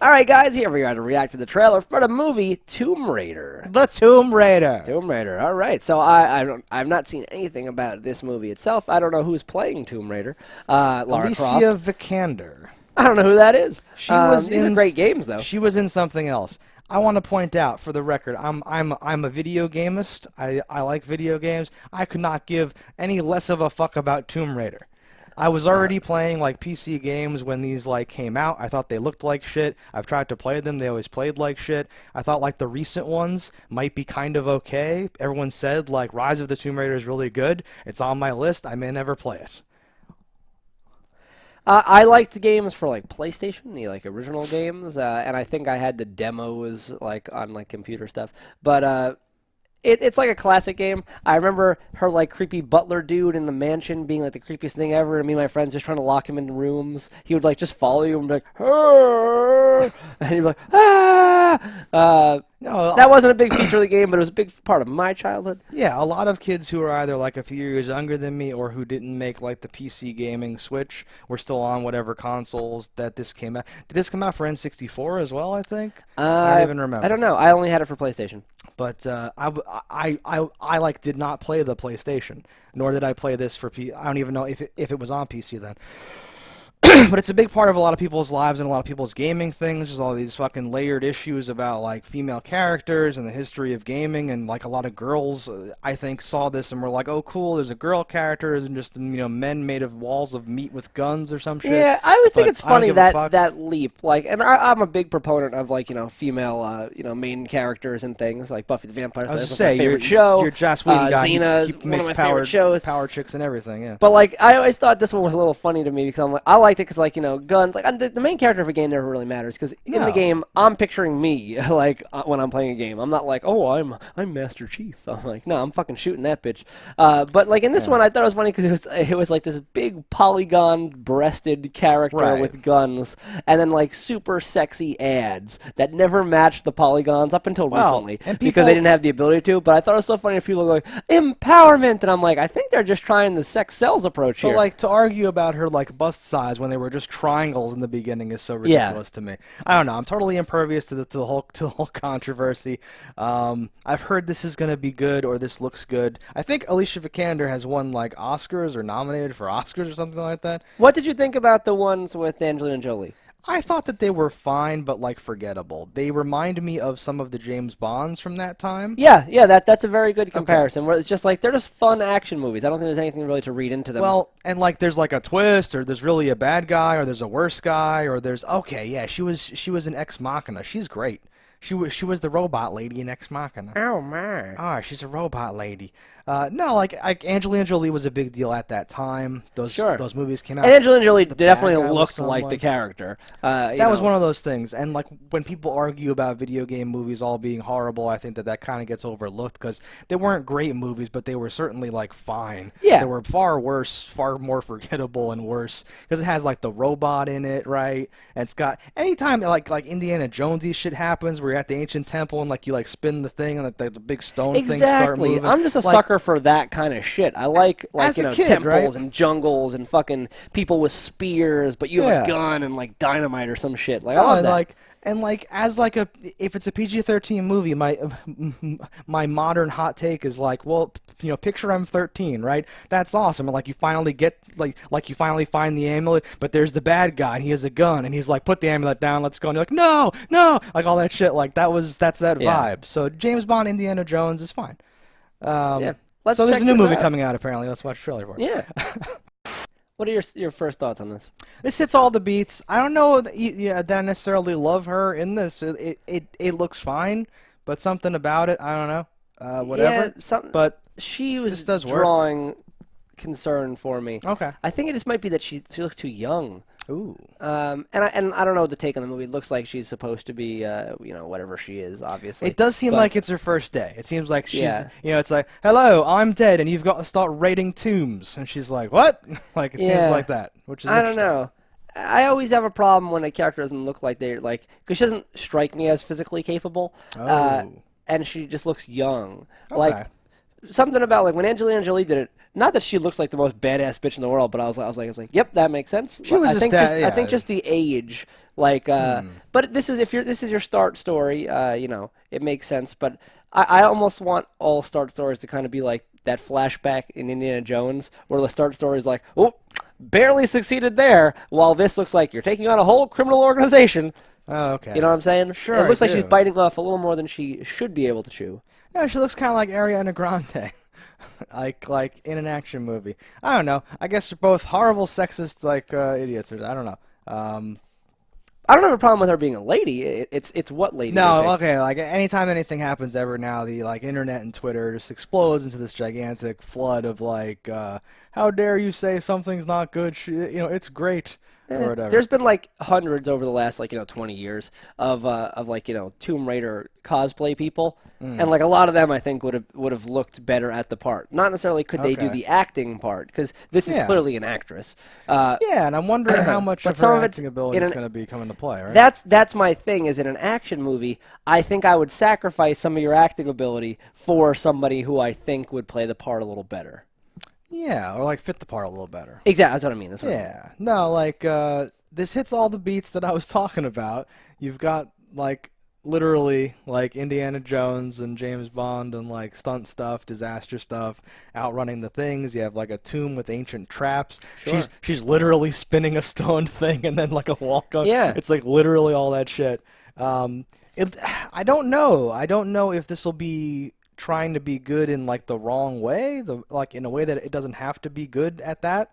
All right, guys, here we are to react to the trailer for the movie Tomb Raider. The Tomb Raider. Tomb Raider. All right, so I've not seen anything about this movie itself. I don't know who's playing Tomb Raider. Lara Alicia Croft. Vikander. I don't know who that is. She was these are great games, though. She was in something else. I want to point out, for the record, I'm a video gamist. I like video games. I could not give any less of a fuck about Tomb Raider. I was already playing like PC games when these like came out. I thought they looked like shit. I've tried to play them. They always played like shit. I thought like the recent ones might be kind of okay. Everyone said like Rise of the Tomb Raider is really good. It's on my list. I may never play it. I liked the games for like PlayStation, the like original games, and I think I had the demos like on like computer stuff. But it's like a classic game. I remember her like creepy butler dude in the mansion being like the creepiest thing ever, and me and my friends just trying to lock him into rooms. He would like just follow you and be like, "Arr!" And he'd be like, "Ah!" No, that wasn't a big feature of the game, but it was a big part of my childhood. Yeah, a lot of kids who are either like a few years younger than me or who didn't make like the PC gaming switch were still on whatever consoles that this came out. Did this come out for N64 as well, I think? I don't even remember. I don't know. I only had it for PlayStation. But I like did not play the PlayStation, nor did I play this for I don't even know if it was on PC then. But it's a big part of a lot of people's lives and a lot of people's gaming things. There's all these fucking layered issues about like female characters and the history of gaming, and like a lot of girls, I think, saw this and were like, "Oh, cool! There's a girl character, and just men made of walls of meat with guns or some shit." Yeah, I always think it's funny that leap. Like, and I'm a big proponent of like female main characters and things like Buffy the Vampire Slayer. That's my favorite show. You're Joss Whedon guy. Xena, he one of my makes favorite shows. Power chicks and everything. Yeah. But like, I always thought this one was a little funny to me because I'm like, I liked it because like guns. Like the main character of a game never really matters because in the game I'm picturing me like when I'm playing a game. I'm not like, oh, I'm Master Chief. I'm like, no, I'm fucking shooting that bitch. But like in this one, I thought it was funny because it was like this big polygon-breasted character with guns, and then like super sexy ads that never matched the polygons up until recently because they didn't have the ability to. But I thought it was so funny if people were going empowerment, and I'm like, I think they're just trying the sex sells approach here. But like to argue about her like bust size when they were just triangles in the beginning is so ridiculous to me. I don't know. I'm totally impervious to the whole controversy. I've heard this is going to be good or this looks good. I think Alicia Vikander has won like Oscars or nominated for Oscars or something like that. What did you think about the ones with Angelina Jolie? I thought that they were fine, but like forgettable. They remind me of some of the James Bonds from that time. Yeah, that's a very good comparison. Where it's just like they're just fun action movies. I don't think there's anything really to read into them. Well, and like there's like a twist, or there's really a bad guy, or there's a worse guy, or there's she was an Ex Machina. She's great. She was the robot lady in Ex Machina. Oh my! Ah, she's a robot lady. No, like Angelina Jolie was a big deal at that time. Those movies came out. And Angelina Jolie definitely looked like the character. That was one of those things. And like when people argue about video game movies all being horrible, I think that kind of gets overlooked because they weren't great movies, but they were certainly like fine. Yeah. They were far worse, far more forgettable and worse because it has like the robot in it, right? And it's got anytime like Indiana Jonesy shit happens where you're at the ancient temple and like you like spin the thing and the big stone things start moving. I'm just a sucker for that kind of shit. I like temples and jungles and fucking people with spears, but you have a gun and like dynamite or some shit. Like I love that. If it's a PG-13 movie, my modern hot take is like, well, picture I'm 13, right? That's awesome. And like you finally get you finally find the amulet, but there's the bad guy and he has a gun and he's like, put the amulet down, let's go. And you're like, no, like all that shit. Like that's that vibe. So James Bond, Indiana Jones is fine. So there's a new movie coming out apparently. Let's watch the trailer for it. Yeah. What are your first thoughts on this? This hits all the beats. I don't know that I necessarily love her in this. It looks fine, but something about it, I don't know. Whatever. Yeah, but she was drawing concern for me. Okay. I think it just might be that she looks too young. Ooh. And I don't know the take on the movie. It looks like she's supposed to be, whatever she is, obviously. It does seem like it's her first day. It seems like she's, it's like, hello, I'm dead, and you've got to start raiding tombs. And she's like, what? Like, it seems like that, which is I don't know. I always have a problem when a character doesn't look like they're, like, because she doesn't strike me as physically capable. And she just looks young. Okay. Like, something about, like, when Angelina Jolie did it, not that she looks like the most badass bitch in the world, but I was like, yep, that makes sense. She was I think just the age Like, but this is this is your start story. It makes sense. But I almost want all start stories to kind of be like that flashback in Indiana Jones, where the start story is like, oh, barely succeeded there, while this looks like you're taking on a whole criminal organization. Oh, okay. You know what I'm saying? Sure. It looks I like she's do. biting off a little more than she should be able to chew. Yeah, she looks kind of like Ariana Grande, like in an action movie. I don't know. I guess they're both horrible, sexist, idiots. I don't know. I don't have a problem with her being a lady. It's what lady. No, they picked. okay. Like anytime anything happens ever now, the internet and Twitter just explodes into this gigantic flood of how dare you say something's not good? It's great. Or whatever. There's been like hundreds over the last 20 years of Tomb Raider cosplay people, and like a lot of them I think would have looked better at the part. Not necessarily could they do the acting part, because this is clearly an actress. Yeah, and I'm wondering how much of some her of it's acting ability is going to be coming into play. Right? That's my thing. Is in an action movie, I think I would sacrifice some of your acting ability for somebody who I think would play the part a little better. Yeah, or fit the part a little better. Exactly, that's what I mean. No, this hits all the beats that I was talking about. You've got literally Indiana Jones and James Bond and stunt stuff, disaster stuff, outrunning the things. You have a tomb with ancient traps. Sure. She's literally spinning a stoned thing and then a wall going. Yeah. It's literally all that shit. I don't know. I don't know if this will be trying to be good in the wrong way, in a way that it doesn't have to be good at that,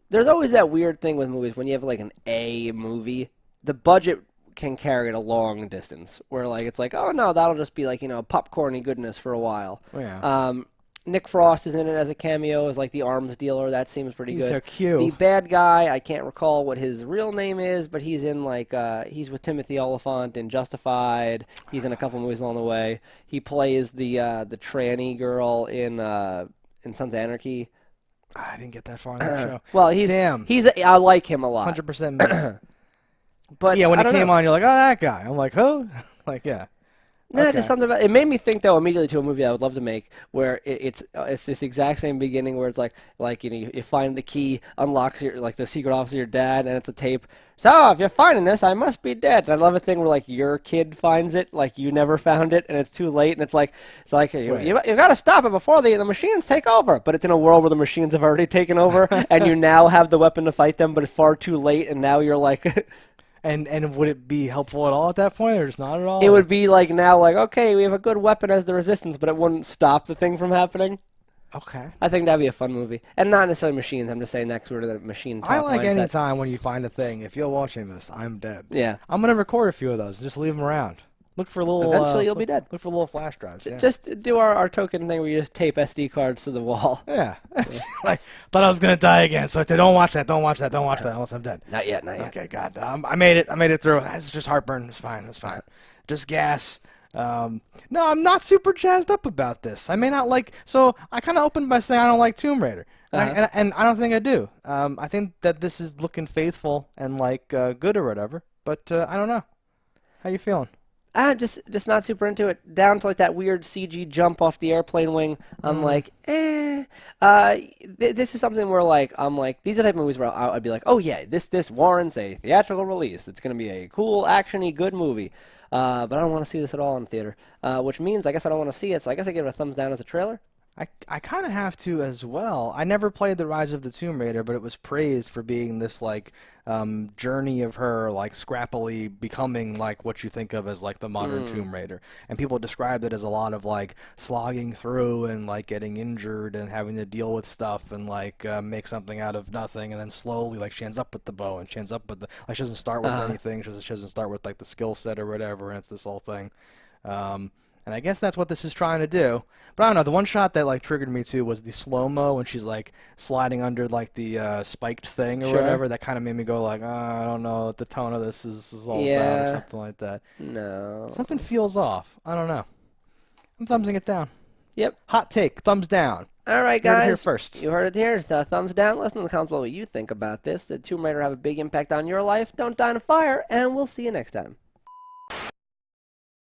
There's always that weird thing with movies when you have an A movie, the budget can carry it a long distance, where it's oh no, that'll just be popcorny goodness for a while. Yeah. Nick Frost is in it as a cameo as the arms dealer. That seems pretty good. He's so cute. The bad guy, I can't recall what his real name is, but he's in he's with Timothy Olyphant in Justified. He's in a couple movies along the way. He plays the tranny girl in Sons of Anarchy. I didn't get that far in that show. Well, I like him a lot. 100% miss. But yeah, when I he don't came know. on, you're like, oh, that guy. I'm like, who? Yeah. No, Okay. just something about it. Made me think though immediately to a movie I would love to make where it's this exact same beginning where it's you find the key, unlocks your the secret office of your dad, and it's a tape. So if you're finding this, I must be dead. And I love a thing where your kid finds it, you never found it, and it's too late, and you got to stop it before the machines take over. But it's in a world where the machines have already taken over, and you now have the weapon to fight them, but it's far too late, and now you're And would it be helpful at all at that point, or just not at all? It would be now okay, we have a good weapon as the resistance, but it wouldn't stop the thing from happening. Okay. I think that'd be a fun movie, and not necessarily machines. I'm just saying that's sort of the machine. I like mindset. any time when you find a thing. If you're watching this, I'm dead. Yeah. I'm gonna record a few of those. Just leave them around. Look for little. Eventually, you'll be dead. Look for little flash drives. Yeah. Just do our token thing where you just tape SD cards to the wall. Yeah. Thought I was gonna die again, so I said, "Don't watch that. Don't watch that. Don't watch that unless I'm dead." Not yet. Not yet. Okay, God, I made it. I made it through. It's just heartburn. It's fine. It's fine. Just gas. No, I'm not super jazzed up about this. I may not like. So I kind of opened by saying I don't like Tomb Raider, and I don't think I do. I think that this is looking faithful and good or whatever. But I don't know. How you feeling? I'm just not super into it. Down to that weird CG jump off the airplane wing. I'm this is something where these are the type of movies where I'd be like, oh yeah, this warrants a theatrical release. It's gonna be a cool, actiony, good movie. But I don't want to see this at all in theater, which means I guess I don't want to see it. So I guess I give it a thumbs down as a trailer. I kind of have to as well. I never played The Rise of the Tomb Raider, but it was praised for being this journey of her scrappily becoming what you think of as the modern Tomb Raider. And people described it as a lot of slogging through and getting injured and having to deal with stuff and make something out of nothing, and then slowly she ends up with the bow and she ends up with the she doesn't start with anything. She doesn't start with the skill set or whatever, and it's this whole thing. And I guess that's what this is trying to do. But I don't know. The one shot that triggered me too was the slow mo when she's sliding under the spiked thing or whatever. That kind of made me go I don't know what the tone of this is all about or something like that. No. Something feels off. I don't know. I'm thumbsing it down. Yep. Hot take. Thumbs down. All right, You heard it guys. here first. You heard it here. Thumbs down. Let us know in the comments below what you think about this. Did Tomb Raider have a big impact on your life? Don't die in a fire, and we'll see you next time.